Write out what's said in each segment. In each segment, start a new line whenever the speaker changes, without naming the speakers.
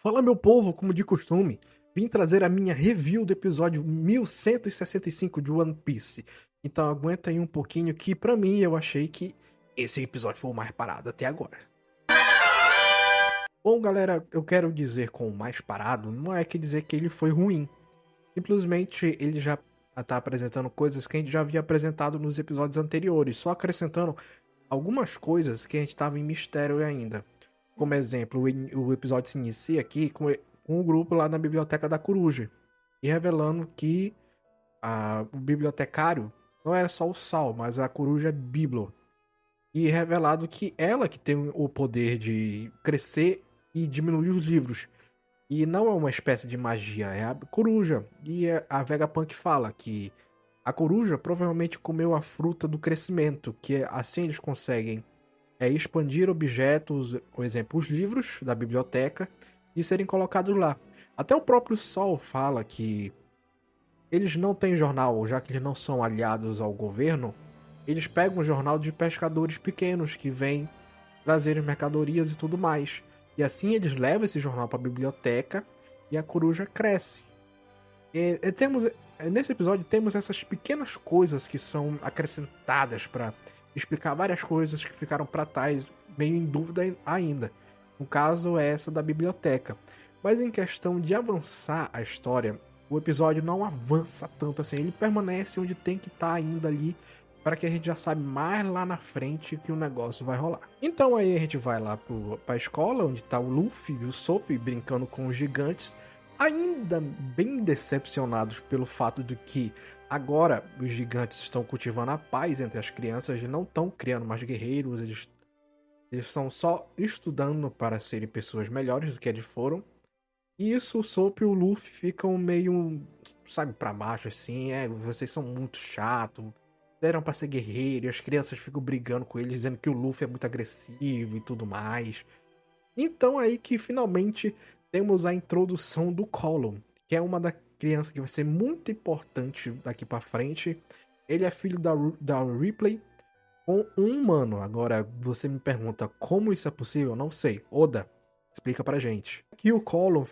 Fala, meu povo, como de costume, vim trazer a minha review do episódio 1165 de One Piece. Então aguenta aí um pouquinho que pra mim eu achei que esse episódio foi o mais parado até agora. Bom, galera, eu quero dizer com o mais parado, não é que dizer que ele foi ruim. Simplesmente ele já tá apresentando coisas que a gente já havia apresentado nos episódios anteriores, só acrescentando algumas coisas que a gente tava em mistério ainda. Como exemplo, o episódio se inicia aqui com o grupo lá na Biblioteca da Coruja. E revelando que o bibliotecário não era só o Sal, mas a Coruja Biblo. E revelado que ela que tem o poder de crescer e diminuir os livros. E não é uma espécie de magia, é a Coruja. E a Vegapunk fala que a Coruja provavelmente comeu a fruta do crescimento, que assim eles conseguem expandir objetos, por exemplo, os livros da biblioteca, e serem colocados lá. Até o próprio Sol fala que eles não têm jornal, já que eles não são aliados ao governo, eles pegam um jornal de pescadores pequenos que vêm trazer mercadorias e tudo mais. E assim eles levam esse jornal para a biblioteca e a coruja cresce. Nesse episódio temos essas pequenas coisas que são acrescentadas para explicar várias coisas que ficaram para trás, meio em dúvida ainda. No caso é essa da biblioteca. Mas em questão de avançar a história, o episódio não avança tanto assim. Ele permanece onde tem que estar ainda ali, para que a gente já sabe mais lá na frente que o negócio vai rolar. Então aí a gente vai lá pra escola, onde tá o Luffy e o Soap brincando com os gigantes, ainda bem decepcionados pelo fato de que agora os gigantes estão cultivando a paz entre as crianças e não estão criando mais guerreiros, eles estão só estudando para serem pessoas melhores do que eles foram. E isso, o Soap e o Luffy ficam meio, sabe, pra baixo assim, vocês são muito chatos, deram pra ser guerreiro, e as crianças ficam brigando com eles, dizendo que o Luffy é muito agressivo e tudo mais. Então aí que finalmente temos a introdução do Column, que é uma da criança que vai ser muito importante daqui pra frente. Ele é filho da Ripley com um humano. Agora, você me pergunta como isso é possível? Não sei. Oda, explica pra gente. Aqui o Column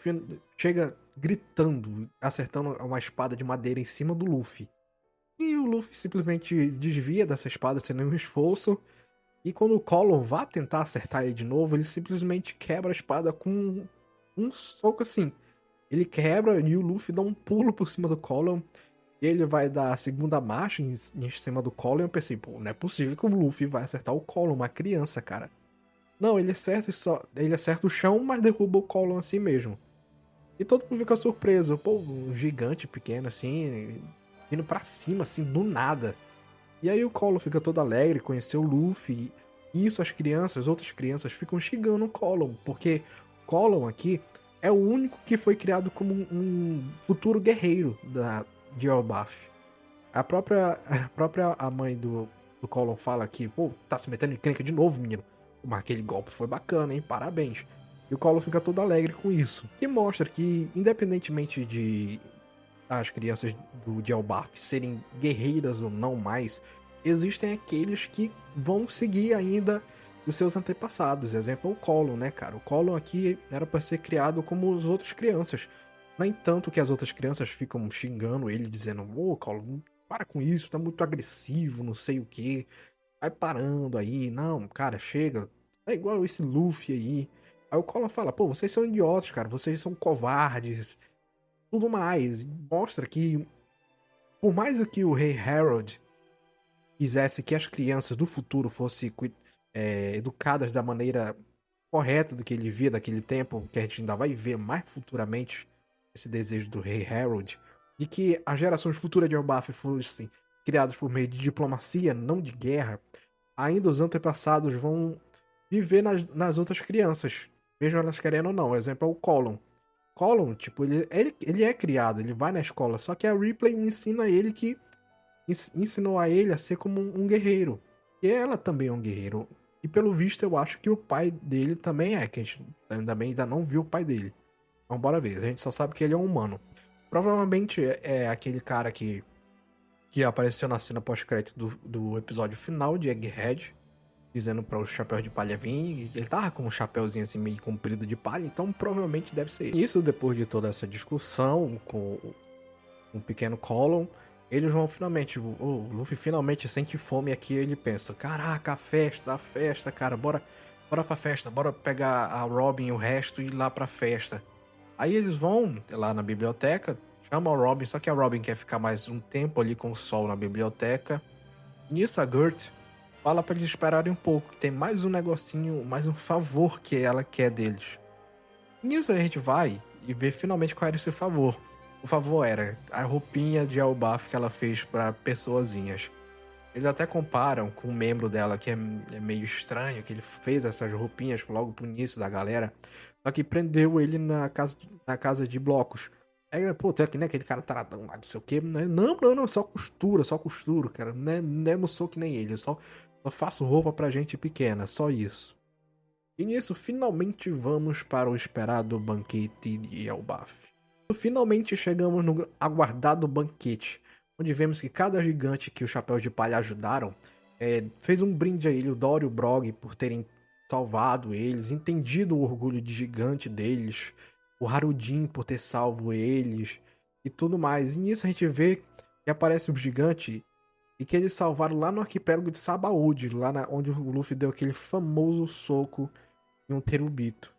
chega gritando, acertando uma espada de madeira em cima do Luffy. E o Luffy simplesmente desvia dessa espada sem nenhum esforço. E quando o Column vai tentar acertar ele de novo, ele simplesmente quebra a espada com um soco assim. Ele quebra e o Luffy dá um pulo por cima do Column. E ele vai dar a segunda marcha em cima do Column. E eu pensei, pô, não é possível que o Luffy vai acertar o Column, uma criança, cara. Não, ele acerta o chão, mas derruba o Column assim mesmo. E todo mundo fica surpreso. Pô, um gigante pequeno assim, vindo pra cima, assim, do nada. E aí o Column fica todo alegre, conheceu o Luffy. E isso outras crianças ficam xingando o Column, porque Column aqui é o único que foi criado como um futuro guerreiro de Elbaf. A mãe do Column fala que, pô, tá se metendo em encrenca de novo, menino. Mas aquele golpe foi bacana, hein? Parabéns. E o Column fica todo alegre com isso. Que mostra que, independentemente de as crianças de Elbaf serem guerreiras ou não mais, existem aqueles que vão seguir ainda os seus antepassados. Exemplo, o Column, né, cara? O Column aqui era para ser criado como as outras crianças. No entanto, que as outras crianças ficam xingando ele, dizendo: ô, Column, para com isso, tá muito agressivo, não sei o que. Vai parando aí. Não, cara, chega. É igual esse Luffy aí. Aí o Column fala: pô, vocês são idiotas, cara. Vocês são covardes. Tudo mais. Mostra que, por mais que o Rei Harold quisesse que as crianças do futuro fossem educadas da maneira correta do que ele via daquele tempo, que a gente ainda vai ver mais futuramente esse desejo do Rei Harold, de que as gerações futuras de Elbaf fossem criadas por meio de diplomacia, não de guerra, ainda os antepassados vão viver nas outras crianças, mesmo elas querendo ou não. Exemplo é o Column. Column, tipo, ele é criado, ele vai na escola, só que a Ripley ensina ele que ensinou a ele a ser como um guerreiro. E ela também é um guerreiro. E pelo visto eu acho que o pai dele também é, que a gente ainda não viu o pai dele. Então bora ver, a gente só sabe que ele é um humano. Provavelmente é aquele cara que apareceu na cena pós-crédito do episódio final de Egghead, dizendo para o chapéu de palha vir. Ele tava com um chapéuzinho assim meio comprido de palha, então provavelmente deve ser ele. Isso, depois de toda essa discussão com um pequeno Colon, eles vão finalmente, o Luffy finalmente sente fome aqui, ele pensa, caraca, a festa, cara, bora pra festa, bora pegar a Robin e o resto e ir lá pra festa. Aí eles vão lá na biblioteca, chamam a Robin, só que a Robin quer ficar mais um tempo ali com o sol na biblioteca. Nisso a Gert fala pra eles esperarem um pouco, que tem mais um negocinho, mais um favor que ela quer deles. Nisso a gente vai e vê finalmente qual era esse favor. O favor era a roupinha de Elbaf que ela fez pra pessoazinhas. Eles até comparam com um membro dela que é meio estranho, que ele fez essas roupinhas logo pro início da galera, só que prendeu ele na casa de blocos. Aí, pô, tem aqui, né, aquele cara taradão lá, não sei o quê. Não, só costuro, cara. Não sou que nem ele, eu só faço roupa pra gente pequena, só isso. E nisso, finalmente vamos para o esperado banquete de Elbaf. Finalmente chegamos no aguardado banquete, onde vemos que cada gigante que o Chapéu de Palha ajudaram fez um brinde a ele, o Dory e o Brog, por terem salvado eles, entendido o orgulho de gigante deles, o Harudin por ter salvo eles e tudo mais. E nisso a gente vê que aparece o gigante e que eles salvaram lá no arquipélago de Sabaody, lá onde o Luffy deu aquele famoso soco em um terubito.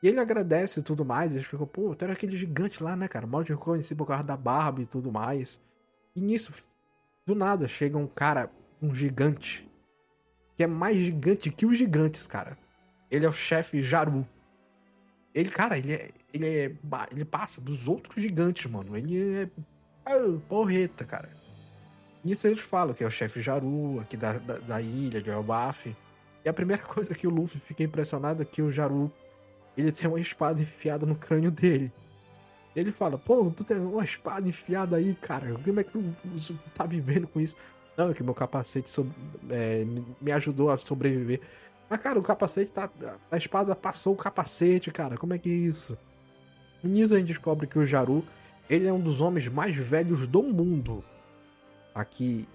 E ele agradece e tudo mais, eles ficam, pô, era aquele gigante lá, né, cara? Mal de reconheci por causa da barba e tudo mais. E nisso, do nada, chega um cara, um gigante, que é mais gigante que os gigantes, cara. Ele é o chefe Jaru. Ele, cara, ele passa dos outros gigantes, mano. Ele é porreta, cara. Nisso eles falam que é o chefe Jaru, aqui da ilha de Elbaf. E a primeira coisa que o Luffy fica impressionado é que o Jaru, ele tem uma espada enfiada no crânio dele. Ele fala, pô, tu tem uma espada enfiada aí, cara. Como é que tu tá vivendo com isso? Não, é que meu capacete me ajudou a sobreviver. Mas, cara, o capacete a espada passou o capacete, cara. Como é que é isso? E nisso a gente descobre que o Jaru, ele é um dos homens mais velhos do mundo. Aqui,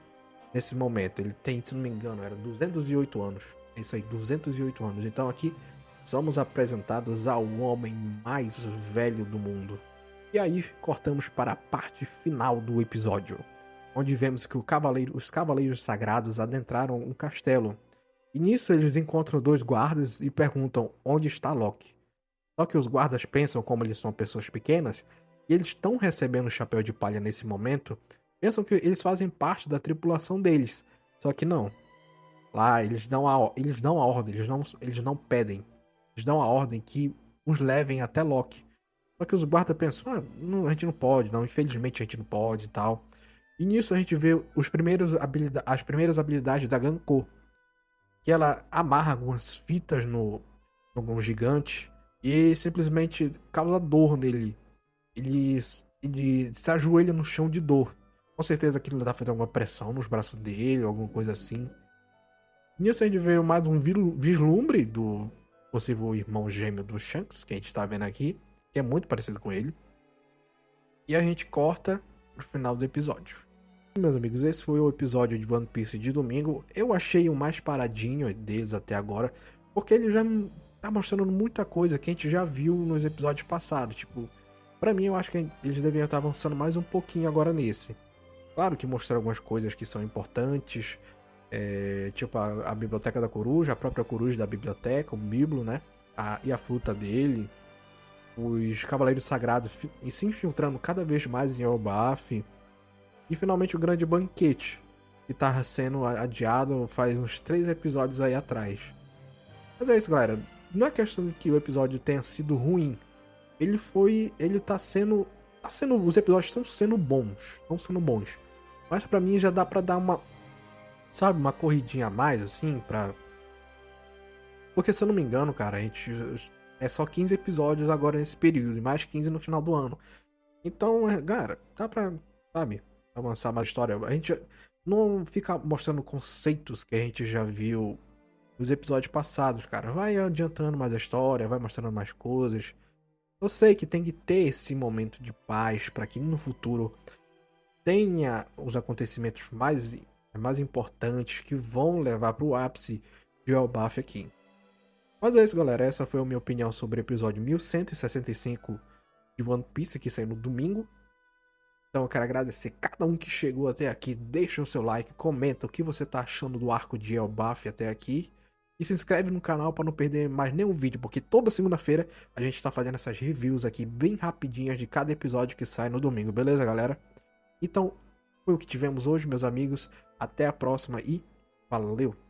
nesse momento. Ele tem, se não me engano, era 208 anos. É isso aí, 208 anos. Então aqui somos apresentados ao homem mais velho do mundo. E aí cortamos para a parte final do episódio, onde vemos que os cavaleiros sagrados adentraram um castelo. E nisso eles encontram dois guardas e perguntam onde está Loki. Só que os guardas pensam, como eles são pessoas pequenas, e eles estão recebendo o chapéu de palha nesse momento, pensam que eles fazem parte da tripulação deles. Só que não. Lá eles dão a ordem, eles não pedem. Eles dão a ordem que os levem até Loki. Só que os guardas pensam, a gente não pode, não, infelizmente a gente não pode e tal. E nisso a gente vê as primeiras habilidades da Ganko. Que ela amarra algumas fitas no gigante e simplesmente causa dor nele. Ele se ajoelha no chão de dor. Com certeza aquilo tá fazendo alguma pressão nos braços dele, alguma coisa assim. Nisso a gente vê mais um vislumbre do possível irmão gêmeo do Shanks, que a gente tá vendo aqui, que é muito parecido com ele. E a gente corta pro final do episódio. Meus amigos, esse foi o episódio de One Piece de domingo. Eu achei o mais paradinho deles até agora, porque ele já tá mostrando muita coisa que a gente já viu nos episódios passados. Tipo, pra mim eu acho que eles deveriam estar avançando mais um pouquinho agora nesse. Claro que mostraram algumas coisas que são importantes, tipo a Biblioteca da Coruja, a própria Coruja da Biblioteca, o Biblo, né? E a fruta dele. Os Cavaleiros Sagrados se infiltrando cada vez mais em Elbaf. E finalmente o grande banquete, que tá sendo adiado faz uns 3 episódios aí atrás. Mas é isso, galera. Não é questão de que o episódio tenha sido ruim. Os episódios estão sendo bons. Mas pra mim já dá pra dar uma corridinha a mais, assim, Porque se eu não me engano, cara, a gente... É só 15 episódios agora nesse período, e mais 15 no final do ano. Então, cara, dá pra, sabe, avançar mais a história. A gente não fica mostrando conceitos que a gente já viu nos episódios passados, cara. Vai adiantando mais a história, vai mostrando mais coisas. Eu sei que tem que ter esse momento de paz para que no futuro tenha os acontecimentos mais importantes que vão levar para o ápice de Elbaf aqui. Mas é isso, galera. Essa foi a minha opinião sobre o episódio 1165 de One Piece, que saiu no domingo. Então eu quero agradecer cada um que chegou até aqui. Deixa o seu like, comenta o que você tá achando do arco de Elbaf até aqui. E se inscreve no canal para não perder mais nenhum vídeo, porque toda segunda-feira a gente tá fazendo essas reviews aqui bem rapidinhas de cada episódio que sai no domingo, beleza, galera? Então, foi o que tivemos hoje, meus amigos. Até a próxima e valeu!